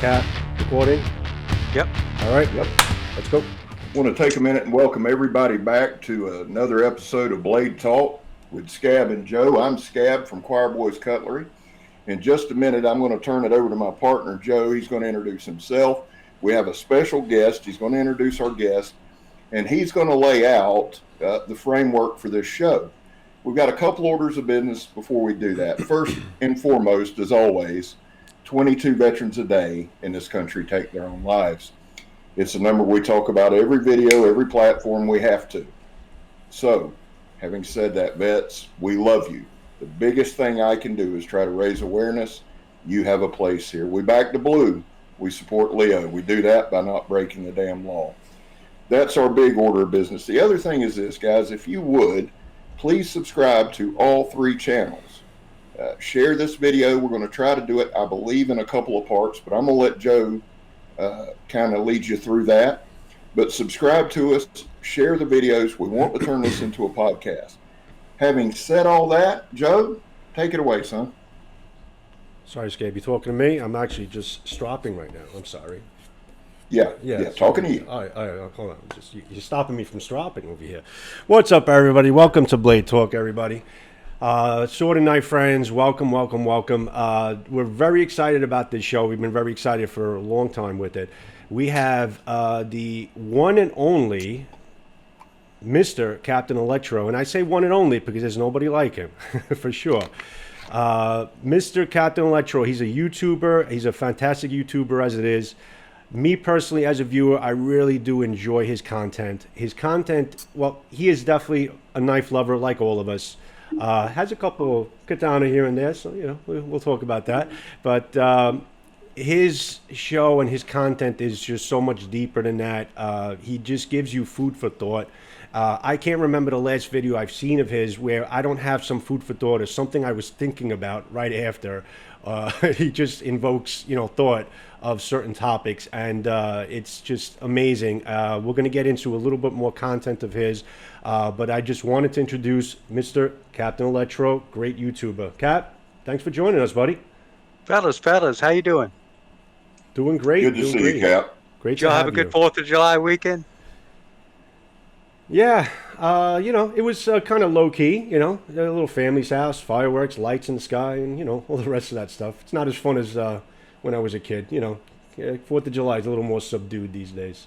Cat, recording? Yep. All right, yep. Let's go. I want to take a minute and welcome everybody back to another episode of Blade Talk with Scab and Joe. I'm Scab from Choir Boys Cutlery. In just a minute, I'm going to turn it over to my partner, Joe. He's going to introduce himself. We have a special guest. He's going to introduce our guest, and he's going to lay out the framework for this show. We've got a couple orders of business before we do that. First and foremost, as always, 22 veterans a day in this country take their own lives. It's a number we talk about every video, every platform we have to. So, having said that, vets, we love you. The biggest thing I can do is try to raise awareness. You have a place here. We back the blue. We support Leo. We do that by not breaking the damn law. That's our big order of business. The other thing is this, guys, if you would, please subscribe to all three channels. Share this video. We're going to try to do it, I believe, in a couple of parts, but I'm going to let Joe kind of lead you through that. But subscribe to us, share the videos. We want to turn this into a podcast. Having said all that, Joe, take it away, son. Sorry, Scab, you talking to me? I'm actually just stropping right now. I'm sorry. Yeah, talking to you. All right, hold on. You're stopping me from stropping over here. What's up, everybody? Welcome to Blade Talk, everybody. Sword and Knife friends, welcome. We're very excited about this show. We've been very excited for a long time with it. We have the one and only Mr. Captain Electro, and I say one and only because there's nobody like him, for sure. Mr. Captain Electro, he's a YouTuber. He's a fantastic YouTuber as it is. Me personally, as a viewer, I really do enjoy his content. Well, he is definitely a knife lover like all of us. Has a couple katana here and there, so we'll talk about that. But his show and his content is just so much deeper than that. He just gives you food for thought. I can't remember the last video I've seen of his where I don't have some food for thought or something I was thinking about right after. He just invokes, thought of certain topics, and it's just amazing. We're going to get into a little bit more content of his, but I just wanted to introduce Mr. Captain Electro, great YouTuber. Cap, thanks for joining us, buddy. Fellas, how you doing? Doing great. Good to see you, Cap. Great Did y'all have a good 4th of July weekend? Yeah, it was kind of low key, a little family's house, fireworks, lights in the sky, and, all the rest of that stuff. It's not as fun as when I was a kid, 4th of July is a little more subdued these days.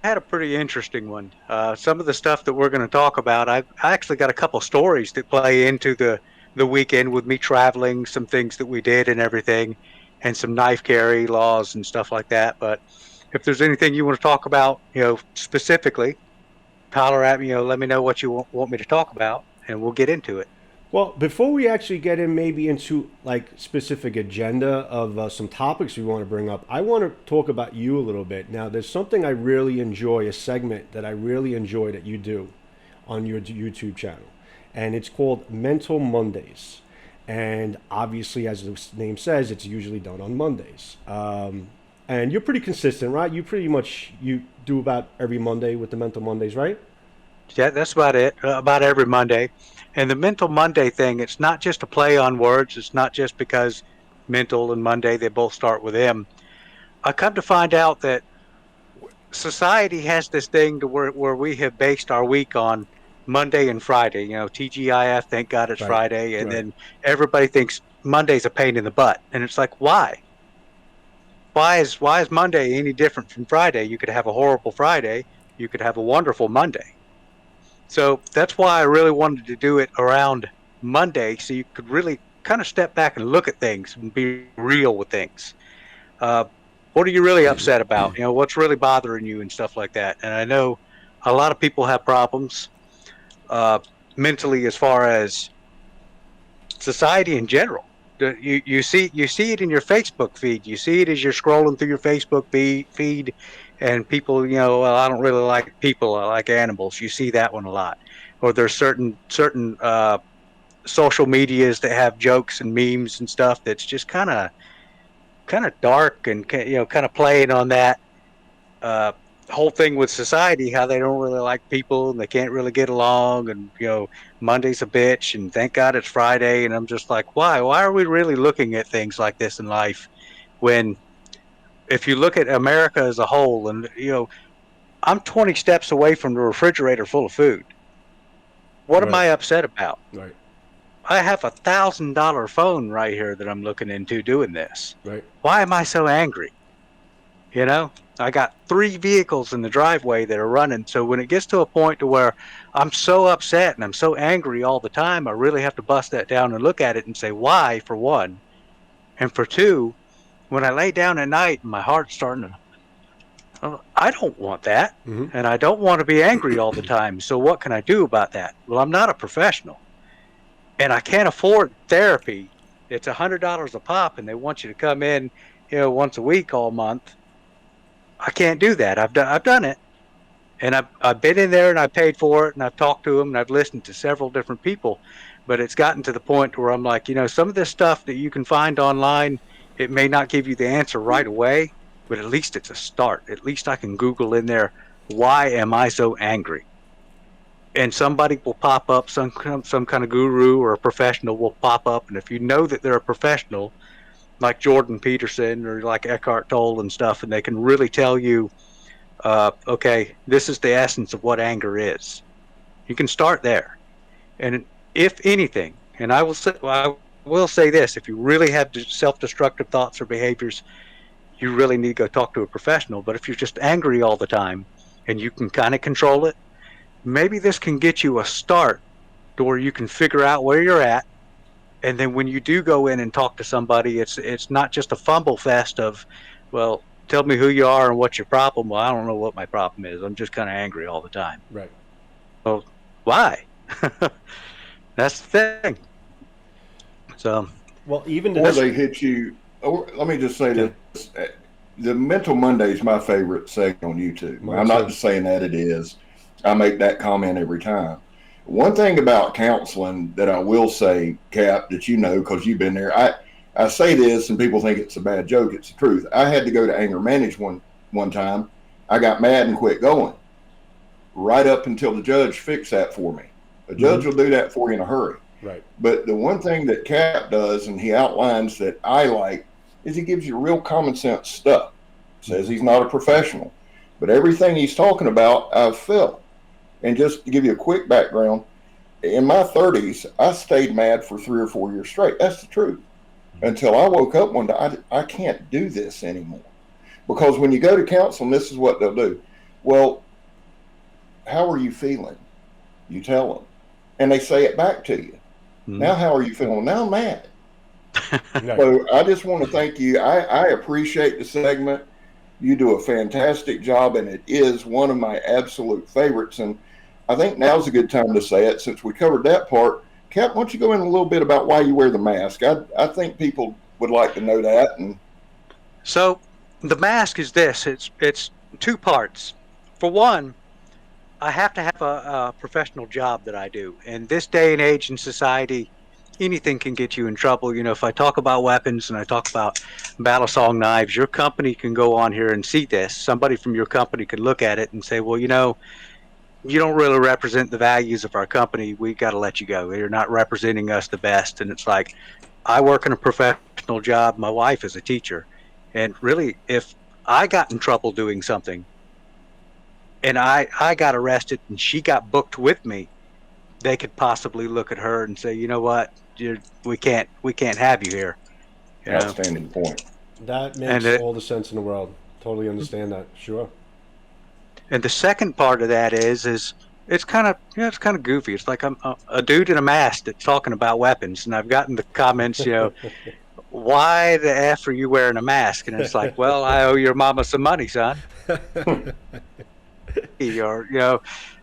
I had a pretty interesting one. Some of the stuff that we're going to talk about, I actually got a couple stories that play into the weekend with me traveling, some things that we did and everything, and some knife carry laws and stuff like that. But if there's anything you want to talk about, specifically, holler at me, let me know what you want me to talk about, and we'll get into it. Well, before we actually get in maybe into like specific agenda of some topics we want to bring up, I want to talk about you a little bit. Now, there's something I really enjoy, a segment that I really enjoy that you do on your YouTube channel, and it's called Mental Mondays. And obviously, as the name says, it's usually done on Mondays. And you're pretty consistent, right? You do about every Monday with the Mental Mondays, right? Yeah, that's about it. About every Monday. And the Mental Monday thing, it's not just a play on words. It's not just because mental and Monday, they both start with M. I come to find out that society has this thing to where we have based our week on Monday and Friday. TGIF, thank God it's Friday. And then everybody thinks Monday's a pain in the butt. And it's like, why? Why is Monday any different from Friday? You could have a horrible Friday. You could have a wonderful Monday. So that's why I really wanted to do it around Monday, so you could really kind of step back and look at things and be real with things. What are you really upset about? What's really bothering you and stuff like that. And I know a lot of people have problems mentally as far as society in general. You see it in your Facebook feed. You see it as you're scrolling through your Facebook feed, and people, well, I don't really like people. I like animals. You see that one a lot. Or there's certain social medias that have jokes and memes and stuff that's just kind of dark and kind of playing on that whole thing with society, how they don't really like people and they can't really get along, and Monday's a bitch and thank God it's Friday. And I'm just like, why are we really looking at things like this in life when if you look at America as a whole, and I'm 20 steps away from the refrigerator full of food. What am Right. I upset about? Right. I have $1,000 phone right here that I'm looking into doing this. Right. Why am I so angry? I got 3 vehicles in the driveway that are running. So when it gets to a point to where I'm so upset and I'm so angry all the time, I really have to bust that down and look at it and say, why, for one? And for two, when I lay down at night and my heart's starting to, I don't want that. Mm-hmm. And I don't want to be angry all the time. So what can I do about that? Well, I'm not a professional and I can't afford therapy. It's $100 a pop and they want you to come in, once a week all month. I can't do that. I've done it. And I've been in there and I paid for it and I've talked to them and I've listened to several different people, but it's gotten to the point where I'm like, some of this stuff that you can find online, it may not give you the answer right away, but at least it's a start. At least I can Google in there, why am I so angry? And somebody will pop up, some kind of guru or a professional will pop up, and if you know that they're a professional, like Jordan Peterson or like Eckhart Tolle and stuff, and they can really tell you, okay, this is the essence of what anger is. You can start there. And if anything, and I will say this, if you really have self-destructive thoughts or behaviors, you really need to go talk to a professional. But if you're just angry all the time and you can kind of control it, maybe this can get you a start to where you can figure out where you're at. And then when you do go in and talk to somebody, it's not just a fumble fest of, well, tell me who you are and what's your problem. Well, I don't know what my problem is. I'm just kind of angry all the time. Right. Well, why? That's the thing. So, Well, even Or they hit you. Or let me just say this: the Mental Monday is my favorite segment on YouTube. Mine I'm not too. just saying that it is. I make that comment every time. One thing about counseling that I will say, Cap, that because you've been there. I say this and people think it's a bad joke. It's the truth. I had to go to anger management one time. I got mad and quit going right up until the judge fixed that for me. A judge will do that for you in a hurry. Right. But the one thing that Cap does, and he outlines that I like, is he gives you real common sense stuff. Says he's not a professional, but everything he's talking about, I've felt. And just to give you a quick background, in my 30s, I stayed mad for 3 or 4 years straight. That's the truth. Until I woke up one day, I can't do this anymore. Because when you go to counseling, this is what they'll do. Well, how are you feeling? You tell them. And they say it back to you. Now, how are you feeling? Now I'm mad. Right. So I just want to thank you. I appreciate the segment. You do a fantastic job, and it is one of my absolute favorites. And I think now's a good time to say it since we covered that part. Cap, why don't you go in a little bit about why you wear the mask? I think people would like to know that. And so the mask is this. It's 2 parts. For one, I have to have a professional job that I do. In this day and age in society, anything can get you in trouble. If I talk about weapons and I talk about battle song knives, your company can go on here and see this. Somebody from your company can look at it and say, well, you don't really represent the values of our company. We got to let you go. You're not representing us the best. And it's like, I work in a professional job. My wife is a teacher. And really, if I got in trouble doing something and I got arrested and she got booked with me, they could possibly look at her and say, you know what, we can't have you here. outstanding point. That makes all the sense in the world. Totally understand that. Sure. And the second part of that is it's kind of goofy. It's like I'm a dude in a mask that's talking about weapons, and I've gotten the comments, why the F are you wearing a mask? And it's like, well, I owe your mama some money, son. Or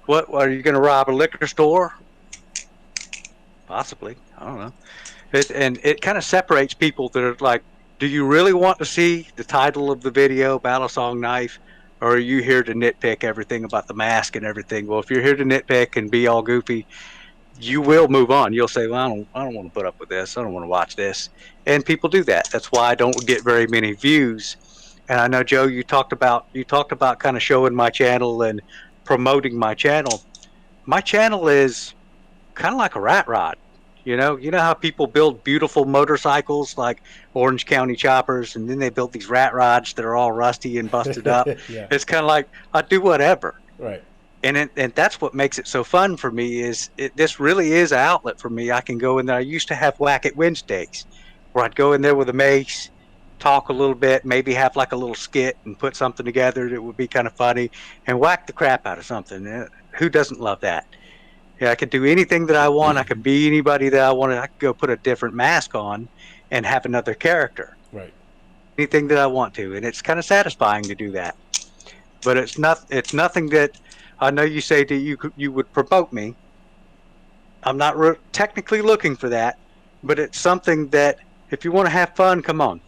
what are you going to rob a liquor store? Possibly. I don't know. It kind of separates people that are like, do you really want to see the title of the video, Battle Song Knife, or are you here to nitpick everything about the mask and everything? Well, if you're here to nitpick and be all goofy, you will move on. You'll say, well, I don't want to put up with this. I don't want to watch this. And people do that. That's why I don't get very many views. And I know, Joe, you talked about kind of showing my channel and promoting my channel. My channel is kind of like a rat rod. You know how people build beautiful motorcycles like Orange County choppers, and then they build these rat rods that are all rusty and busted up. Yeah. It's kind of like I do whatever, Right. and that's what makes it so fun for me. This really is an outlet for me. I can go in there. I used to have Whack It Wednesdays, where I'd go in there with a mace, talk a little bit, maybe have like a little skit and put something together that would be kind of funny, and whack the crap out of something. Who doesn't love that? Yeah, I could do anything that I want. I could be anybody that I wanted. I could go put a different mask on and have another character. Right. Anything that I want to, and it's kind of satisfying to do that. But it's not. It's nothing that I know you say that you would promote me. I'm not technically looking for that, but it's something that if you want to have fun, come on.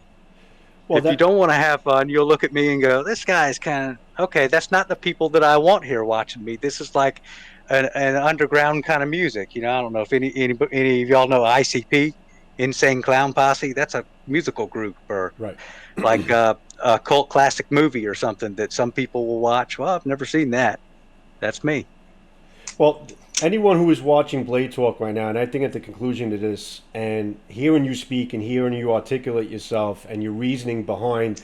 Well, if you don't want to have fun, you'll look at me and go, "This guy's kind of okay." That's not the people that I want here watching me. This is like an underground kind of music. I don't know if any of y'all know ICP, Insane Clown Posse. That's a musical group, or right. like a cult classic movie or something that some people will watch. Well, I've never seen that. That's me. Well, anyone who is watching Blade Talk right now, and I think at the conclusion to this, and hearing you speak and hearing you articulate yourself and your reasoning behind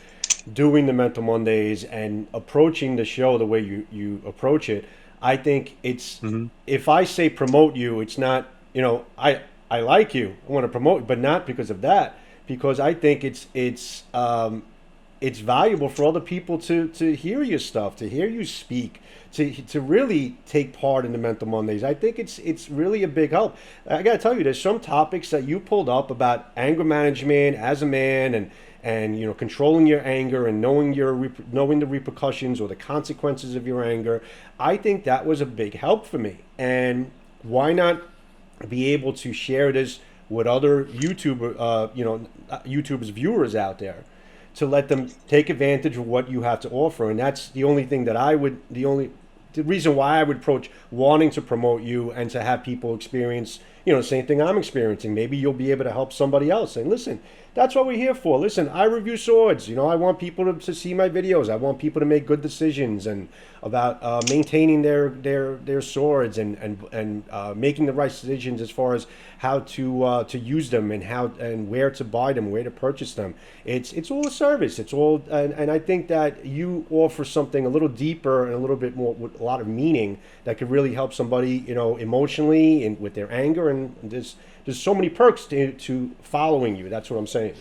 doing the Mental Mondays and approaching the show the way you approach it, I think it's, if I say promote you, it's not, I like you, I want to promote you, but not because of that, because I think it's valuable for other people to hear your stuff, to hear you speak, to really take part in the Mental Mondays. I think it's really a big help. I got to tell you, there's some topics that you pulled up about anger management as a man, and controlling your anger and knowing the repercussions or the consequences of your anger. I think that was a big help for me. And why not be able to share this with other YouTubers, viewers out there, to let them take advantage of what you have to offer. And that's the only thing that the reason why I would approach wanting to promote you and to have people experience, the same thing I'm experiencing. Maybe you'll be able to help somebody else. And listen, that's what we're here for. Listen, I review swords. I want people to see my videos. I want people to make good decisions and about maintaining their swords and making the right decisions as far as how to use them and where to buy them, where to purchase them. It's all a service. It's all, and I think that you offer something a little deeper and a little bit more with a lot of meaning that could really help somebody, emotionally and with their anger. And there's so many perks to following you. That's what I'm saying.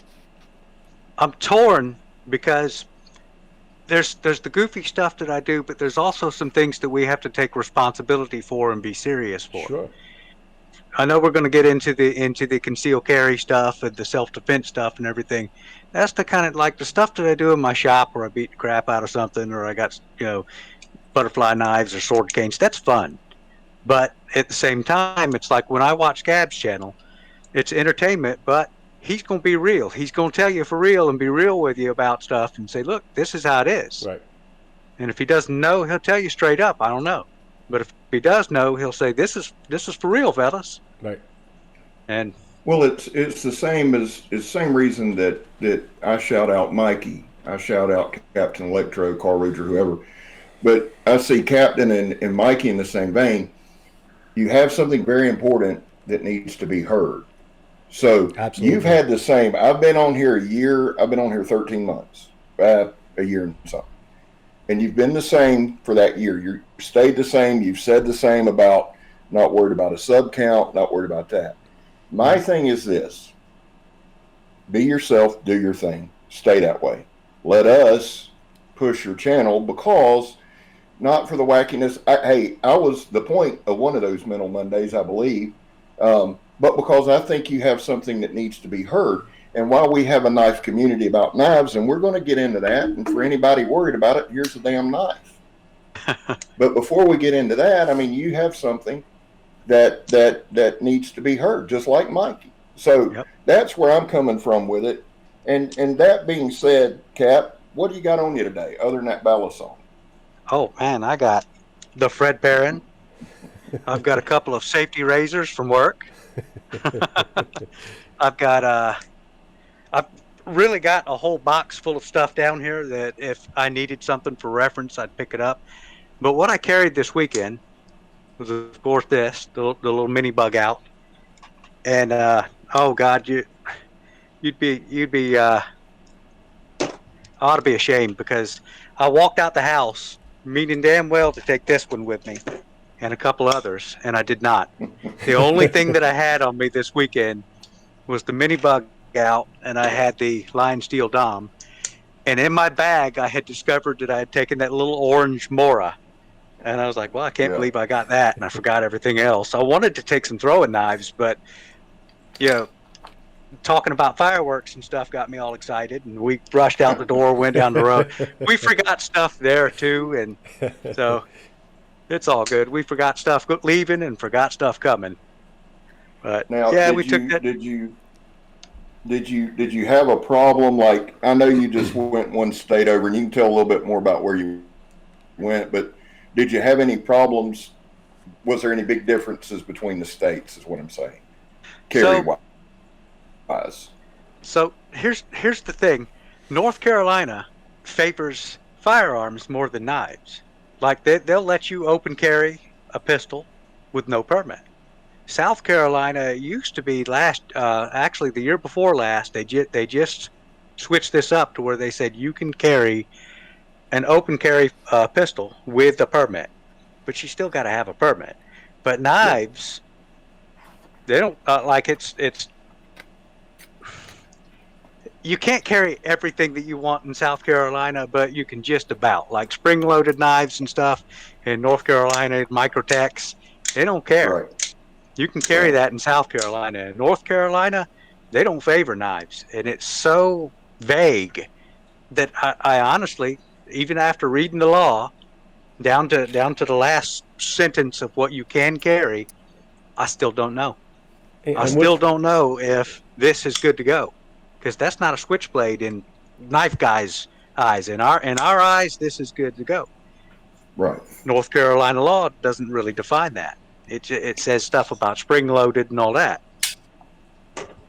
I'm torn because there's the goofy stuff that I do, but there's also some things that we have to take responsibility for and be serious for. Sure. I know we're going to get into the concealed carry stuff and the self-defense stuff and everything. That's the kind of like the stuff that I do in my shop where I beat the crap out of something, or I got butterfly knives or sword canes. That's fun. But at the same time, it's like when I watch Scab's channel, it's entertainment, but he's going to be real. He's going to tell you for real and be real with you about stuff and say, look, this is how it is. Right. And if he doesn't know, he'll tell you straight up, I don't know. But if he does know, he'll say, this is for real, fellas. Right. And well, it's the same reason that I shout out Mikey. I shout out Captain Electro, Carl Ridge, or whoever. But I see Captain and Mikey in the same vein. You have something very important that needs to be heard. So absolutely. You've had the same. I've been on here a year. I've been on here 13 months, a year and something. And you've been the same for that year. You stayed the same. You've said the same about not worried about a sub count, not worried about that. My thing is this. Be yourself, do your thing. Stay that way. Let us push your channel because not for the wackiness. I was the point of one of those Mental Mondays, I believe, but because I think you have something that needs to be heard. And while we have a knife community about knives, and we're going to get into that, and for anybody worried about it, here's a damn knife. But before we get into that, I mean, you have something that needs to be heard, just like Mikey. So That's where I'm coming from with it. And that being said, Cap, what do you got on you today, other than that Bala song? Oh man, I got the Fred Perrin. I've got a couple of safety razors from work. I've really got a whole box full of stuff down here that if I needed something for reference, I'd pick it up. But what I carried this weekend was, of course, the little mini bug out. and oh God, you'd be ought to be ashamed because I walked out the house meaning damn well to take this one with me and a couple others, and I did not. The only thing that I had on me this weekend was the mini bug out, and I had the line steel dom. And in my bag, I had discovered that I had taken that little orange Mora. And I was like, well, I can't believe I got that, and I forgot everything else. I wanted to take some throwing knives, but, you know, talking about fireworks and stuff got me all excited, and we rushed out the door, went down the road. We forgot stuff there, too, and so it's all good. We forgot stuff leaving and forgot stuff coming. But, Now, yeah, we took that. Did you have a problem? Like, I know you just went one state over, and you can tell a little bit more about where you went, but did you have any problems? Was there any big differences between the states, is what I'm saying, carry-wise? So here's the thing. North Carolina favors firearms more than knives. Like, they'll let you open carry a pistol with no permit. South Carolina used to be actually the year before last, they just switched this up to where they said you can carry an open carry pistol with a permit, but you still got to have a permit. But knives, they don't like it's. You can't carry everything that you want in South Carolina, but you can just about, like spring-loaded knives and stuff in North Carolina, Microtex. They don't care. Right. You can carry that in South Carolina. In North Carolina, they don't favor knives, and it's so vague that I honestly, even after reading the law down to the last sentence of what you can carry, I still don't know. I still don't know if this is good to go, because that's not a switchblade in knife guys' eyes. In our eyes, this is good to go. Right. North Carolina law doesn't really define that. It says stuff about spring loaded and all that.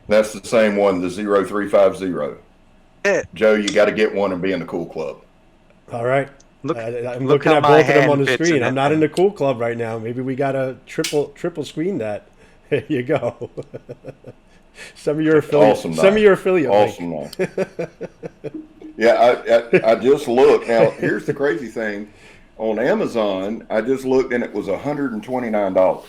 That's the same one, the 0350. Joe, you got to get one and be in the cool club. All right. I'm looking at both of them on the screen. I'm not in the cool club right now. Maybe we got to triple screen that. There you go. Some of your affiliate. Awesome. Some of your affiliate. Awesome. Yeah, I just looked. Now, here's the crazy thing. On Amazon, I just looked and it was $129.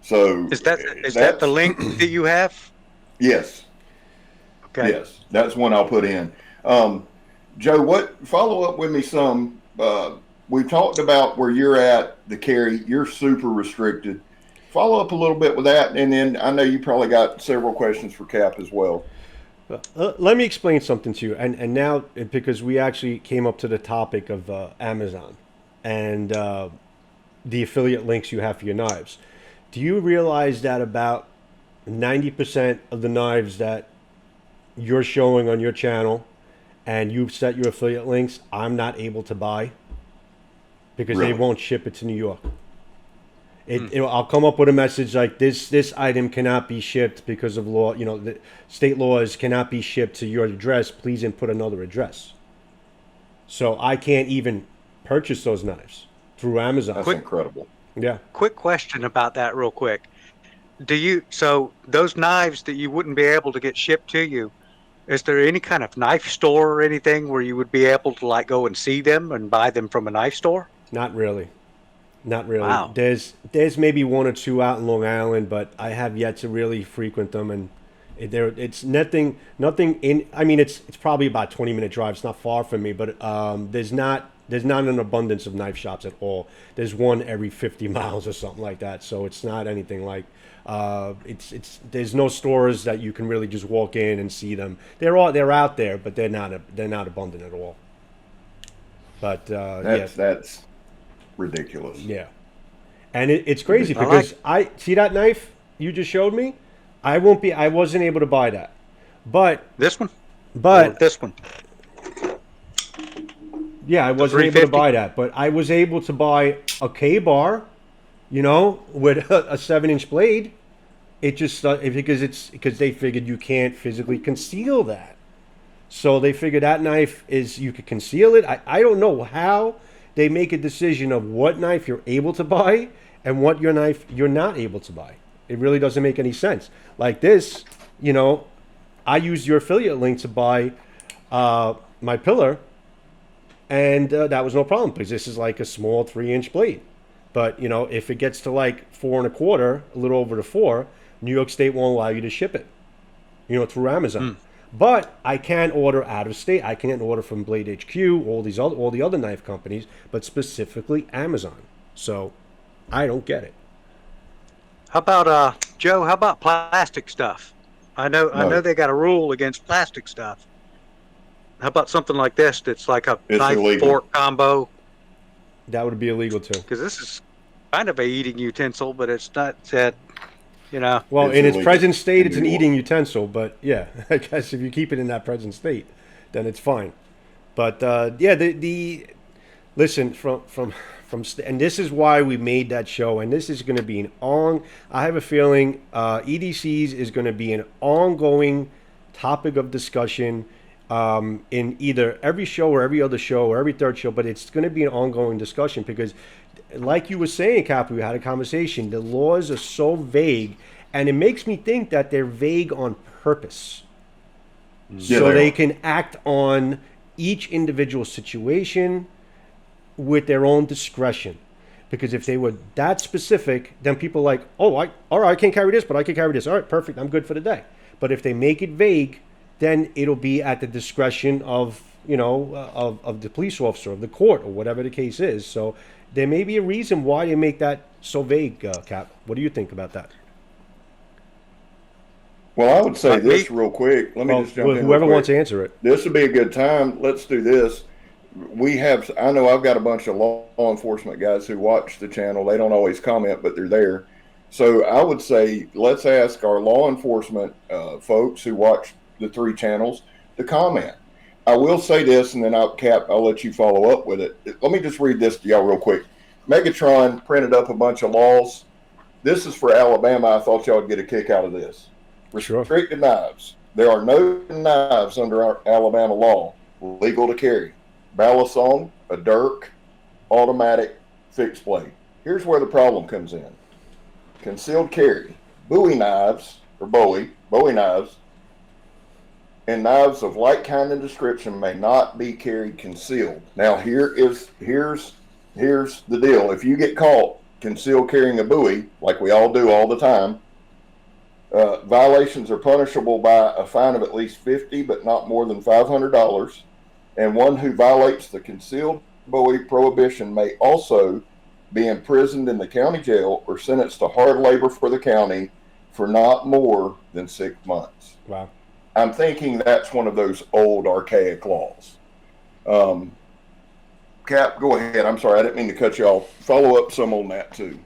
So is that the link that you have? Yes. Okay. Yes, that's one I'll put in. Joe, follow up with me some. We talked about where you're at, the carry. You're super restricted. Follow up a little bit with that, and then I know you probably got several questions for Cap as well. Let me explain something to you, and now, because we actually came up to the topic of Amazon and the affiliate links you have for your knives. Do you realize that about 90% of the knives that you're showing on your channel and you've set your affiliate links, I'm not able to buy because they won't ship it to New York? I'll come up with a message like this item cannot be shipped because of law, the state laws cannot be shipped to your address. Please input another address. So I can't even purchase those knives through Amazon. That's incredible. Yeah. Quick question about that real quick. So those knives that you wouldn't be able to get shipped to you, is there any kind of knife store or anything where you would be able to like go and see them and buy them from a knife store? Not really. Not really. Wow. There's maybe one or two out in Long Island, but I have yet to really frequent them, and it's nothing in. I mean, it's probably about 20-minute drive. It's not far from me, but there's not an abundance of knife shops at all. There's one every 50 miles or something like that. So it's not anything like. There's no stores that you can really just walk in and see them. They're out there, but they're not abundant at all. But that's ridiculous. Yeah, and it's crazy because I see that knife you just showed me. I wasn't able to buy that, but this one. But this one. Yeah, I wasn't able to buy that, but I was able to buy a K-bar, with a 7-inch blade. It just because they figured you can't physically conceal that, so they figured that knife you could conceal it. I don't know how they make a decision of what knife you're able to buy and what your knife you're not able to buy. It really doesn't make any sense. Like this, you know, I used your affiliate link to buy my pillar, and that was no problem because this is like a small 3-inch blade. But, you know, if it gets to like 4 1/4, a little over to 4, New York State won't allow you to ship it, you know, through Amazon. But I can order out of state. I can't order from Blade HQ, all the other knife companies, but specifically Amazon. So I don't get it. How about Joe? How about plastic stuff? I know they got a rule against plastic stuff. How about something like this? That's like a knife illegal. fork combo. That would be illegal too. Because this is kind of a eating utensil, but it's not said. You know. Well, It's in its illegal present state, in it's New an York. eating utensil. But yeah, I guess if you keep it in that present state, then it's fine. But yeah, the listen and this is why we made that show, and this is going to be I have a feeling EDCs is going to be an ongoing topic of discussion in either every show or every other show or every third show, but it's going to be an ongoing discussion because, like you were saying, Cap, we had a conversation. The laws are so vague, and it makes me think that they're vague on purpose. Yeah, So they they are. can act on each individual situation with their own discretion. Because if they were that specific, then people are like, oh, all right, I can't carry this, but I can carry this. All right, perfect, I'm good for the day. But if they make it vague, then it'll be at the discretion of, you know, of the police officer, of the court, or whatever the case is. So there may be a reason why they make that so vague, Cap. What do you think about that? Well, I would say Like this me? real quick. Let me Well, just jump in. real whoever quick. wants to answer it. This would be a good time. Let's do this. I know I've got a bunch of law enforcement guys who watch the channel. They don't always comment, but they're there. So I would say let's ask our law enforcement folks who watch the 3 channels to comment. I will say this, and then I'll let you follow up with it. Let me just read this to y'all real quick. Megatron printed up a bunch of laws. This is for Alabama. I thought y'all would get a kick out of this. Sure. Restricted knives. There are no knives under our Alabama law legal to carry. Balisong, a dirk, automatic, fixed blade. Here's where the problem comes in. Concealed carry. Bowie knives, or Bowie knives, and knives of like kind and description may not be carried concealed. Now here's the deal. If you get caught concealed carrying a Bowie, like we all do all the time, violations are punishable by a fine of at least $50, but not more than $500. And one who violates the concealed Bowie prohibition may also be imprisoned in the county jail or sentenced to hard labor for the county for not more than 6 months. Wow. I'm thinking that's one of those old archaic laws. Cap, go ahead. I'm sorry, I didn't mean to cut you off. Follow up some on that too.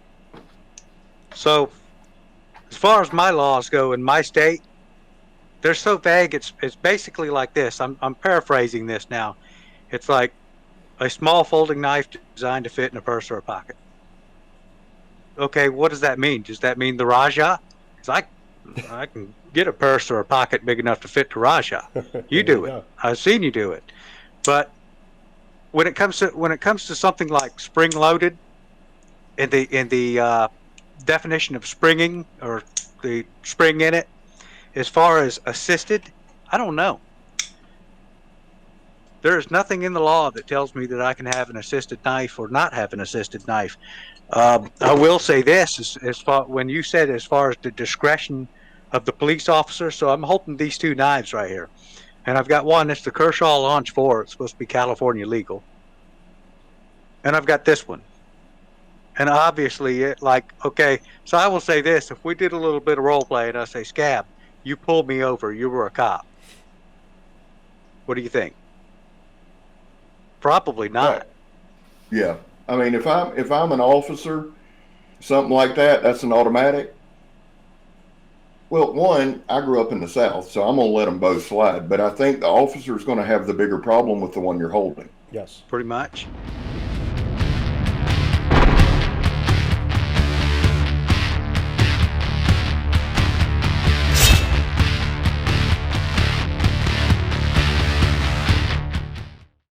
So, as far as my laws go in my state, they're so vague. It's basically like this. I'm paraphrasing this now. It's like a small folding knife designed to fit in a purse or a pocket. Okay, what does that mean? Does that mean the Raja? Because I can get a purse or a pocket big enough to fit the Raja. You do it. I've seen you do it. But when it comes to something like spring loaded, in the definition of springing or the spring in it, as far as assisted, I don't know. There is nothing in the law that tells me that I can have an assisted knife or not have an assisted knife. I will say this, as far when you said as far as the discretion of the police officer. So I'm holding these 2 knives right here, and I've got one. It's the Kershaw Launch 4. It's supposed to be California legal, and I've got this one. And obviously, okay. So I will say this: if we did a little bit of role play, and I say, Scab, you pulled me over. You were a cop. What do you think? Probably not. Right. Yeah. I mean, if I'm an officer, something like that, that's an automatic. Well, one, I grew up in the South, so I'm going to let them both slide. But I think the officer is going to have the bigger problem with the one you're holding. Yes. Pretty much.